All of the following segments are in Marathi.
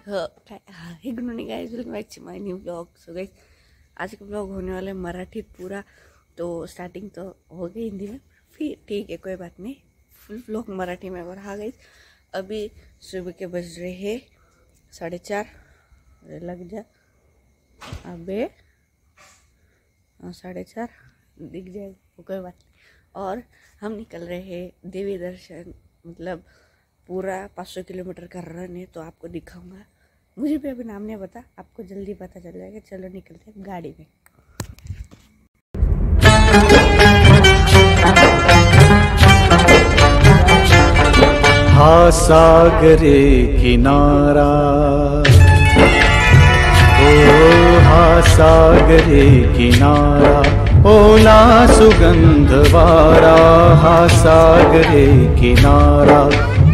Good morning guys, welcome back to my new blog. So guys आज का ब्लॉग होने वाला है मराठी पूरा, तो स्टार्टिंग तो हो गई हिंदी में, फिर ठीक है कोई बात नहीं, फुल ब्लॉग मराठी में। और हाँ गाइस, अभी सुबह के बज रहे हैं 4:30, लग जा अबे 4:30 दिख जाएगा कोई बात नहीं। और हम निकल रहे हैं देवी दर्शन, मतलब पूरा 500 किलोमीटर का रन है, तो आपको दिखाऊंगा। मुझे भी अभी नाम नहीं पता, आपको जल्दी पता चल जाएगा। चलो निकलते हैं गाड़ी में। हा सागरे किनारा, ओ हा सागरे किनारा, ओला सुगंध वारा, हा सागरे किनारा,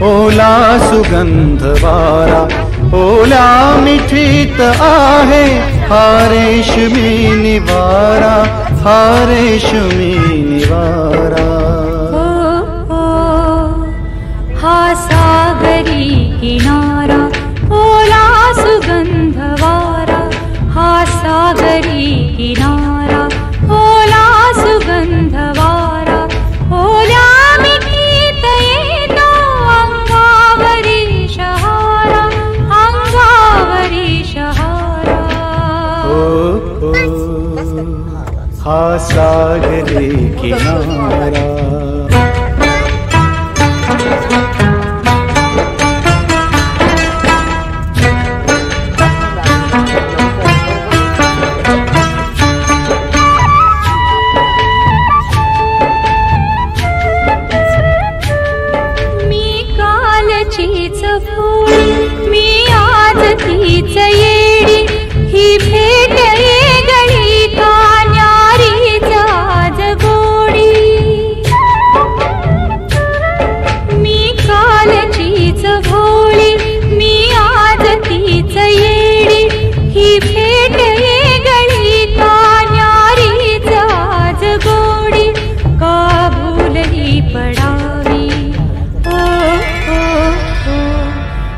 ओला सुगंध वारा, ओला मिठीत आहे हा रेशमी निवारा, हा रेशमी निवारा। हा सागरी किनारा, ओला सुगंध वारा, हा सागरी किनारा, ओला सुगंध वारा, ओला मिठीत येतो अंगावरी शहारा, अंगावरी शहारा। हा सागरी किनारा। मी आज तीच येडी, ही भेट गळी कान्यारीच आज गोडी। मी कालचीच भोळी, मी आज तीच येडी, ही भेट गळी कान्यारीच आज गोडी। का भूलही पडावी,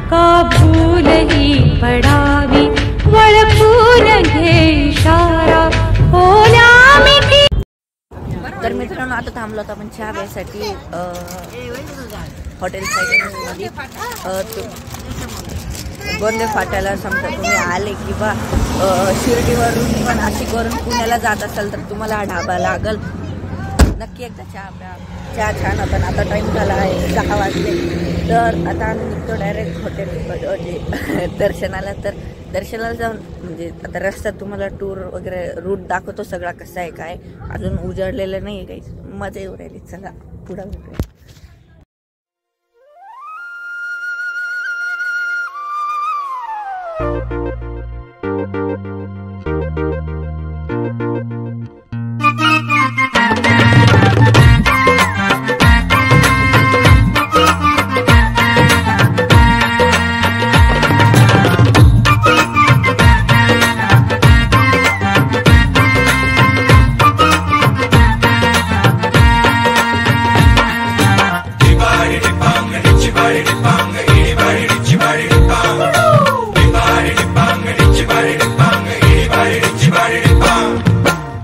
का भूलही पडावी, वळखून घे इशारा, ओला मिठी। तर मित्रांनो, आता थांबलो होतो आपण चहा प्यायसाठी हॉटेल साईडमध्ये। गोंदे फाट्याला समजा तुम्ही आले किंवा शिर्डीवरून किंवा नाशिकवरून पुण्याला जात असाल तर तुम्हाला हा ढाबा लागल, नक्की एकदा चहा प्या। चहा छान होता। आता टाईम झाला आहे 6 वाजले, तर आता आम्ही निघतो डायरेक्ट हॉटेल दर्शनाला। तर दर्शनाला जाऊन म्हणजे आता रस्त्यात तुम्हाला टूर वगैरे रूट दाखवतो सगळा कसा आहे काय, अजून उजाडलेलं नाही आहे काही, मजा येऊ राहिली। चला पुढे भेटूया।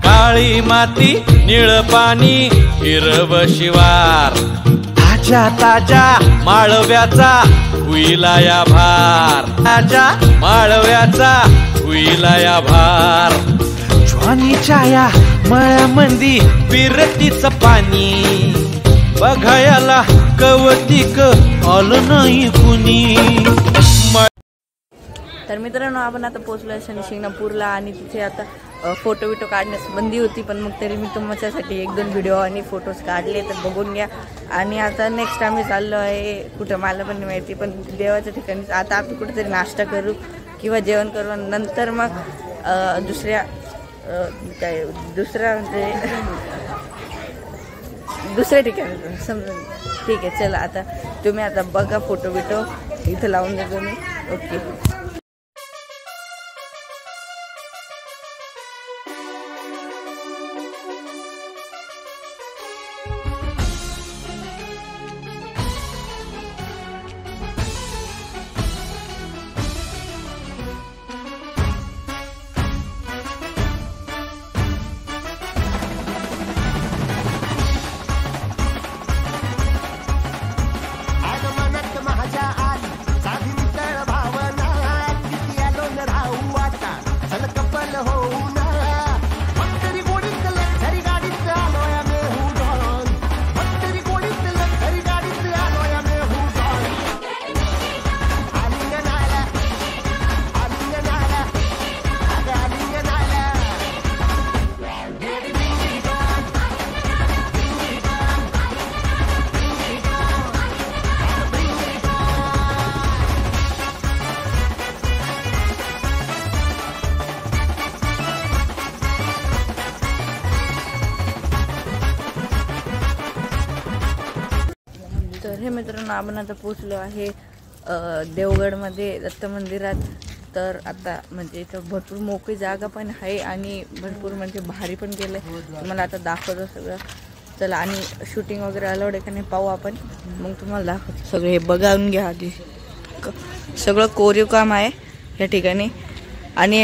काळी माती निळ पाणी हिरव शिवार, ताज्या ताज्या माळव्याचा हुईला या भार, ताज्या माळव्याचा हुईला या भार। ज्वानीच्या या मळ्यामंदी पिरतीच पाणी, बघायला कवतिक आलं नाही कुणी। तर मित्रांनो, आपण आता पोहोचलो शनी शिंगणापूरला, आणि तिथे आता फोटो विटो काढण्यास बंदी होती, पण मग तरी मी तुमच्यासाठी 1-2 व्हिडिओ आणि फोटोज काढले, तर बघून घ्या। आणि आता नेक्स्ट आम्ही चाललो आहे कुठं मला पण नाही माहिती, पण देवाच्या ठिकाणी। आता आपण कुठेतरी नाश्ता करू किंवा जेवण करू, आणि नंतर मग दुसऱ्या ठिकाणी समजून। ठीक आहे, चला आता तुम्ही आता बघा फोटो बिटो इथं लावून देतो मी। ओके। तर हे मित्रांनो आपण आता पोचलो आहे देवगडमध्ये दत्त मंदिरात. तर आता म्हणजे इथं भरपूर मोकळी जागा पण आहे आणि भरपूर म्हणजे भारी पण केलं आहे. तुम्हाला आता दाखवतो सगळं. चला आणि शूटिंग वगैरे अलाउड आहे का नाही पाहू आपण, मग तुम्हाला दाखवतो सगळं. हे बघावून घ्या आधी, सगळं कोरीव काम आहे या ठिकाणी. आणि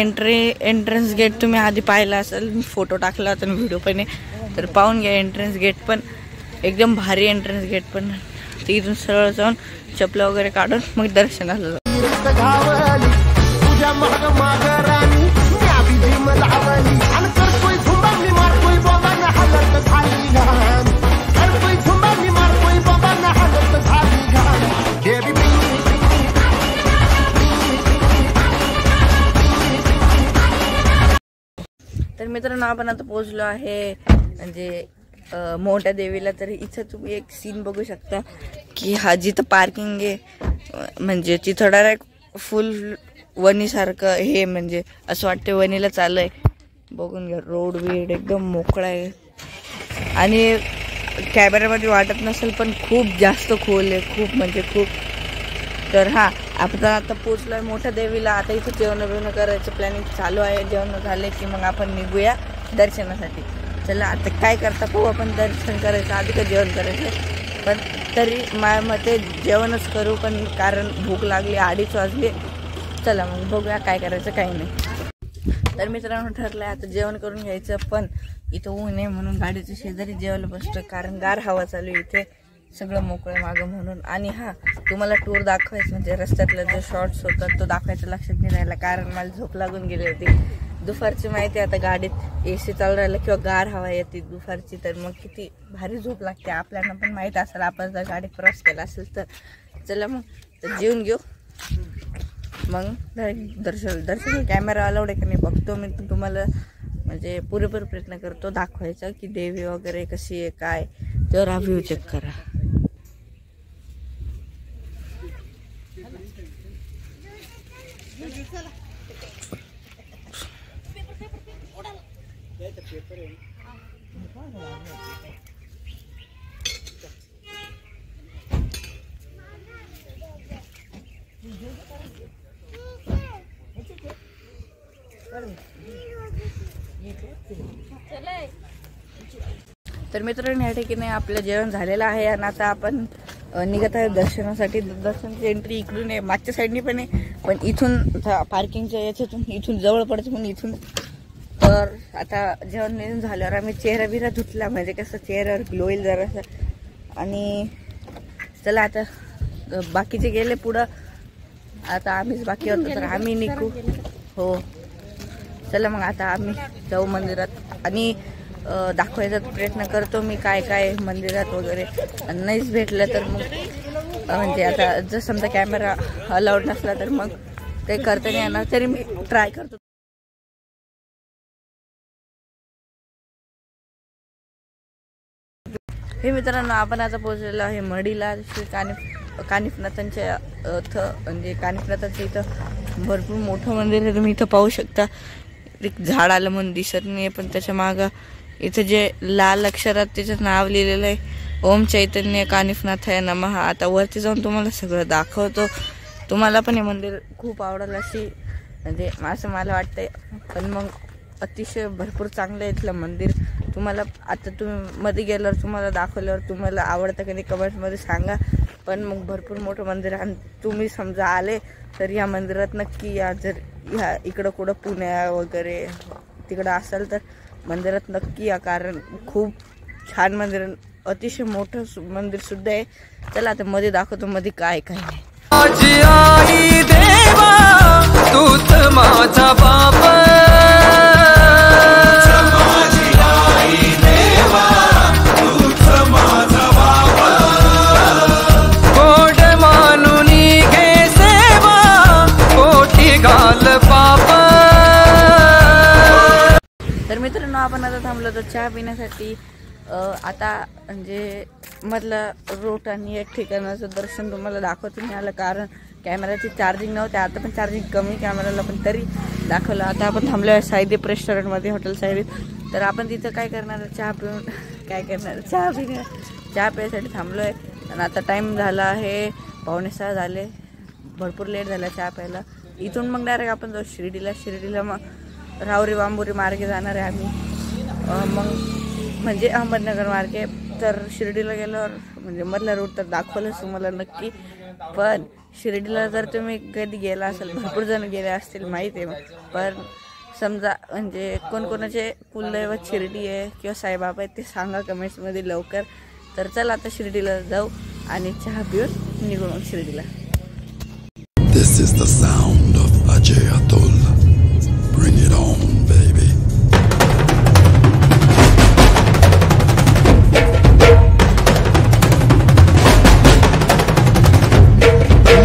एंट्रन्स गेट तुम्ही आधी पाहिला असेल, मी फोटो टाकला होता व्हिडिओ पण आहे, तर पाहून घ्या. एंट्रन्स गेट पण एकदम भारी एंट्रन्स गेट पण. तिथून सरळ जाऊन चपला वगैरे काढून मग दर्शनाला जाऊ. तर मित्रांनो आपण आता पोहोचलो आहे म्हणजे मोठ्या देवीला. तर इथं तुम्ही एक सीन बघू शकता की हा जिथं पार्किंग आहे म्हणजे तिथं डायरेक्ट फुल वणीसारखं हे म्हणजे असं वाटतं वणीला चालू आहे. बघून घ्या, रोड बीड एकदम मोकळा आहे आणि कॅमेऱ्यामध्ये वाटत नसेल पण खूप जास्त खोल आहे, खूप म्हणजे खूप. तर हां, आपण आता पोचलो आहे मोठ्या देवीला. आता इथे जेवण करायचं प्लॅनिंग चालू आहे. जेवण झाले की मग आपण निघूया दर्शनासाठी. चला आता काय करता पाहू आपण. दर्शन करायचं आधी का जेवण करायचं, पण तरी माझ्या मते जेवणच करू, पण कारण भूक लागली, 2:30 वाजले. चला मग बघूया काय करायचं काही नाही. तर मित्रांनो ठरलं आहे आता जेवण करून घ्यायचं, पण इथं ऊन आहे म्हणून गाडीच्या शेजारी जेवायला बसतं, कारण गार हवा चालू आहे इथे, सगळं मोकळं मागं म्हणून. आणि हां, तुम्हाला टूर दाखवायचं म्हणजे रस्त्यातला जो शॉर्ट्स होतात तो दाखवायचा लक्षात नाही राहिला, कारण मला झोप लागून गेली होती दुपारची. माहिती आहे आता गाडीत AC चालू राहिलं किंवा गार हवा येते दुपारची, तर मग किती भारी झोप लागते. आपल्याला पण माहीत असेल आपण जर गाडीत प्रवास केला असेल तर. चला मग तर जेवून घेऊ, मग दर्शन कॅमेरा अलाउड आहे का नाही बघतो मी. तुम्हाला म्हणजे पुरेपूर प्रयत्न करतो दाखवायचा की देवी वगैरे कशी आहे काय, तर हा व्ह्यू चेक करा. तर मित्रांनो या ठिकाणी आपलं जेवण झालेलं आहे आणि आता आपण निघत आहे दर्शनासाठी. दर्शनाची एंट्री इकडून आहे, मागच्या साईडनी पण आहे, पण इथून पार्किंगच्या याच्यातून इथून जवळ पडतं म्हणून इथून. तर आता जेवण निघून झाल्यावर आम्ही चेहरा बिरा धुतला, म्हणजे कसं चेहऱ्यावर ग्लो येईल जरासं. आणि चला आता बाकीचे गेले पुढं, आता आम्हीच बाकी होतो तर आम्ही निघू. हो चला मग आता आम्ही जाऊ मंदिरात आणि दाखवायचा प्रयत्न करतो मी काय काय मंदिरात वगैरे. नाहीच भेटलं तर मग म्हणजे आता जर समजा कॅमेरा अलाउड नसला तर मग काही करता नाही येणार, तरी मी ट्राय करतो. हे मित्रांनो आपण आता पोहोचलेलो आहे मढीला. श्री कानिफनाथांच्या म्हणजे कानिफनाथांचं इथं भरपूर मोठं मंदिर आहे. तुम्ही इथं पाहू शकता. एक झाड आलं म्हणून दिसत नाही, पण त्याच्या मागं इथं जे लाल अक्षरात त्याचं नाव लिहिलेलं आहे, ओम चैतन्य कानिफनाथाय नमः. आता वरती जाऊन तुम्हाला सगळं दाखवतो. तुम्हाला पण हे मंदिर खूप आवडेल अशी म्हणजे असं मला वाटतंय. पण मग अतिशय भरपूर चांगलं आहे इथलं मंदिर. तुम्हाला आता तुम्ही मध्ये गेल्यावर तुम्हाला दाखवल्यावर तुम्हाला आवडतं की नाही कमेंट्समध्ये सांगा. पण मग भरपूर मोठं मंदिर आहे आणि तुम्ही समजा आले तर या मंदिरात नक्की या. जर ह्या इकडं कुठं पुण्या वगैरे तिकडं असेल तर मंदिरात नक्की या, कारण खूप छान मंदिर, अतिशय मोठं मंदिर सुद्धा आहे. चला आता मध्ये दाखवतो मध्ये काय काय नाही. आई देवा तूच माझा बाप, गोड मानून घे सेवा कोटी घाल पाप. तर मित्रांनो आपण आता थांबलो तर चहा पिण्यासाठी. आता म्हणजे मधलं रोट आणि एक ठिकाणाचं दर्शन तुम्हाला दाखवतो नाही आलं, कारण कॅमेराची चार्जिंग नव्हते. आता पण चार्जिंग कमी कॅमेराला, पण तरी दाखवलं. आता आपण थांबलो आहे साईदीप रेस्टॉरंटमध्ये, हॉटेल साईदीप. तर आपण तिथं काय करणार, चहा पिऊन काय करणार, चहा प्यायसाठी थांबलो आहे. आणि आता टाईम झाला आहे 5:45 झाले, भरपूर लेट झाला चहा प्यायला. इथून मग डायरेक्ट आपण जाऊ शिर्डीला मग राहुरी बांबोरी मार्गे जाणार आहे आम्ही. मग म्हणजे अहमदनगर मार्गे. तर शिर्डीला गेल्यावर म्हणजे मधला रूट तर दाखवलंच तुम्हाला नक्की, पण शिर्डीला जर तुम्ही कधी गेला असेल, भरपूर जण गेले असतील माहीत आहे, पण समजा म्हणजे कोणकोणाचे कुलदैवत शिर्डी आहे किंवा साईबाबा आहे ते सांगा कमेंट्समध्ये लवकर. तर चला आता शिर्डीला जाऊ आणि चहा पिऊन निघू मग शिर्डीला. This is the sound of Ajay Atul. Bring it on, baby.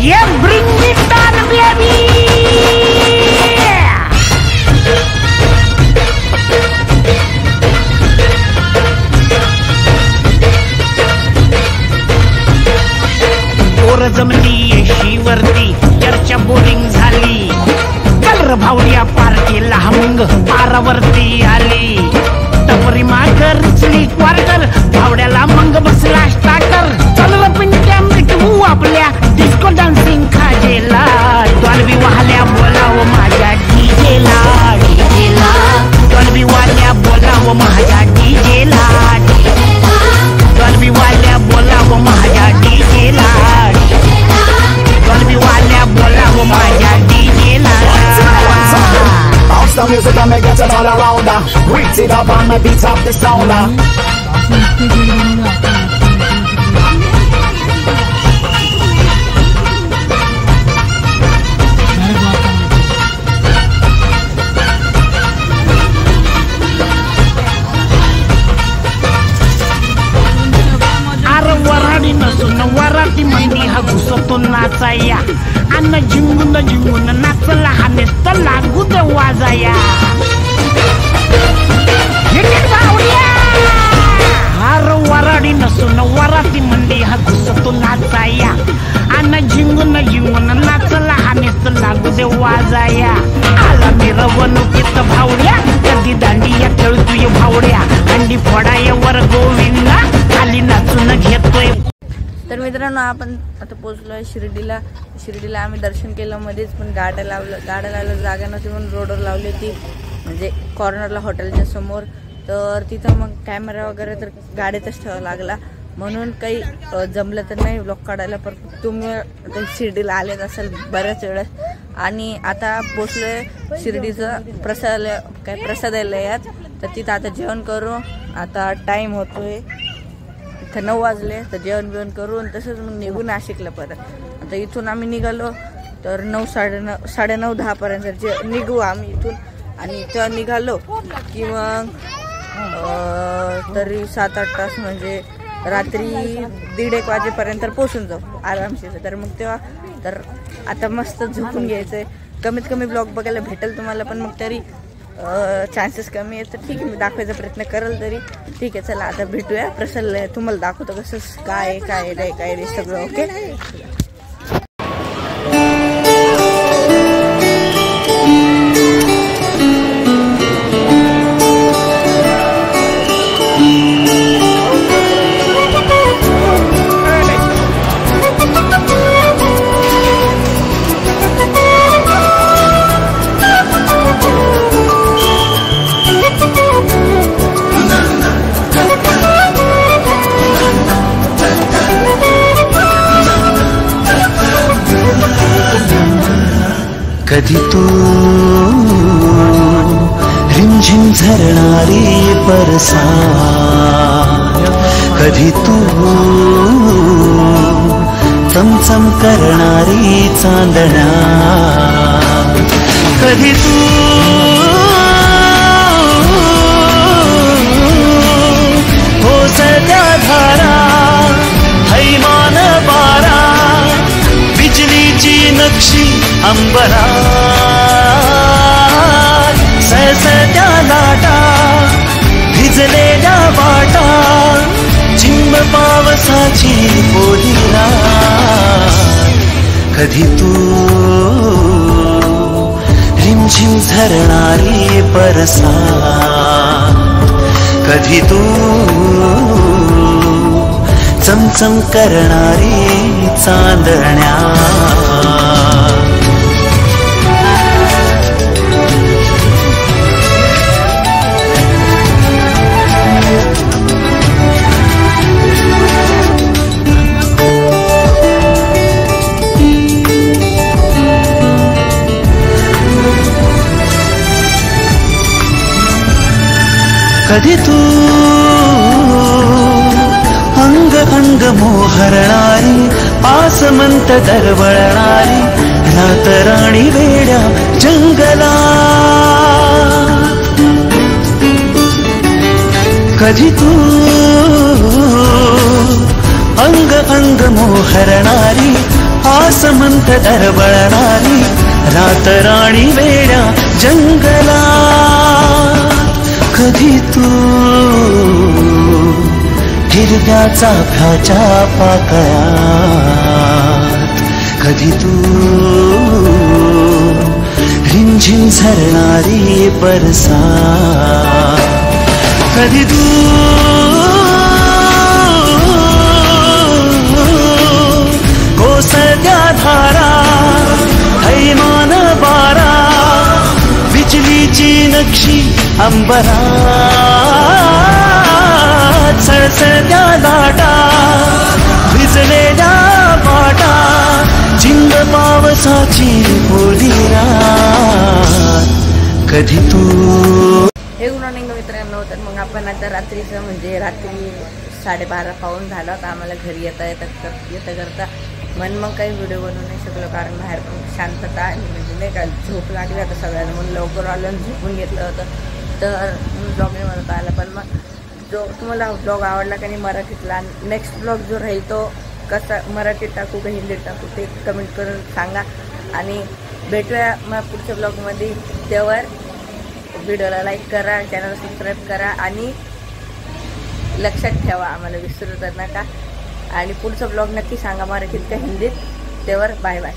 Yeah, bring it on, baby. पोर जमली येशीवरती, चर्चा बोरिंग झाली. कलर भावड्या पार्टीला मग पारावरती आली. टपरी मागर रुचली क्वार्टर, भावड्याला मग बसला स्टार्टर. चल पिंट्या मिटवू आपल्या डिस्को डान्सिंग खाजेला. डॉल्बी वाल्या बोलाव माझ्या डीजेला. डॉल्बी वाल्या बोलाव माझ्या डीजेला. डॉल्बी वाल्या बोलाव माझ्या डीजेला. डॉल्बी वाल्या बोलाव माझ्या डीजेला. Bounce the music and make it all around. Reach it up on the beat of the sound. वराडी नसून वराती मंदी हा घुसतो नाचाया. अन्न झिंगून नाचला हा नेस्त लागू दे वाजाया. हार वराडी नसून वराती मंदी हा घुसतो नाचाया. अन्न झिंगून नाचला हा नेस्त लागू दे वाजाया. आला मिरवणुकीत भावड्या, कधी दांडिया खेळतोय भावड्या. अंडी फोडाया वर गोविंदा, खाली नाचून घेतोय. तर मित्रांनो आपण आता पोहोचलोय शिर्डीला आम्ही दर्शन केलं मध्येच, पण गाड्या लावलं जागा नव्हती म्हणून रोडवर लावली होती, म्हणजे कॉर्नरला हॉटेलच्या समोर. तर तिथं मग कॅमेरा वगैरे तर गाडीतच ठेवावा लागला, म्हणून काही जमलं तर नाही ब्लॉग काढायला. पण तुम्ही शिर्डीला आलेच असेल बऱ्याच वेळेस. आणि आता पोचलोय शिर्डीचं प्रसादालयात. तर तिथं आता जेवण करू. आता टाईम होतोय, इथं 9 वाजले. तर जेवण बिवण करून तसंच मग निघू नाशिकला परत. आता इथून आम्ही निघालो तर 9, 9:30, 10 पर्यंत निघू आम्ही इथून. आणि तेव्हा निघालो की मग तरी 7-8 तास म्हणजे रात्री 1:30-1 वाजेपर्यंत पोचून जाऊ आरामशीर. तर मग तेव्हा तर आता मस्त झोपून घ्यायचं आहे. कमीत कमी ब्लॉग बघायला भेटेल तुम्हाला, पण मग तरी चान्सेस कमी आहेत. तर ठीक आहे, मी दाखवायचा प्रयत्न करेल तरी. ठीक आहे, चला आता भेटूया प्रसन्न. तुम्हाला दाखवतो कसं काय नाही सगळं. ओके. कधी तू रिमझिम झरणारी परसा, कधी तू चमचम करणारी चांदण्या, कधी तू ओसत्या धारा हैमान बारा, बिजलीची नक्षी अंबरा, सळसळत्या लाटा भिजलेल्या वाटा, चिंब पावसाची पोलिरा, कधी तू रिमझिम झरणारी परसा, कधी तू चमचम करणारी चांदण्या कधी तू अंग अंग मोहरणारी आसमंत दरवळणारी रातराणी वेड्या जंगला कधी तू अंग अंग मोहरणारी आसमंत दरवळणारी रातराणी वेड्या जंगला कधी तू हिरव्याचा चाफ्याच्या पाकळ्यात कधी तू रिमझिम झरणारी बरसात कधी तू कोसळत्या धारा हैमान बारा बिजलीची नक्षी अंबरात सळसळत्या लाटा भिजलेल्या वाटा चिंब पावसाची बोली रात कधी तू. हे गुड मॉर्निंग मित्रांनो. तर मग आपण आता रात्रीचं म्हणजे रात्री 12:30 पाऊण झालं होतं आम्हाला घरी येता करता मग काही व्हिडिओ बनवू नाही शकलो कारण बाहेर पण शांतता आहे म्हणजे नाही का झोप लागली आता सगळ्यांना म्हणून लवकर आलं आणि झोपून घेतलं होतं तर ब्लॉग नाही बनवता आला. पण मग जो तुम्हाला ब्लॉग आवडला का नाही मराठीतला नेक्स्ट ब्लॉग जो राहील तो कसा मराठीत टाकू का हिंदीत टाकू ते कमेंट करून सांगा आणि भेटूया मग पुढच्या ब्लॉगमध्ये. तेव्हा व्हिडिओला लाईक करा चॅनल सबस्क्राईब करा आणि लक्षात ठेवा आम्हाला विसरू तर नका आणि पुढचा ब्लॉग नक्की सांगा मराठीत का हिंदीत. तेव्हा बाय बाय.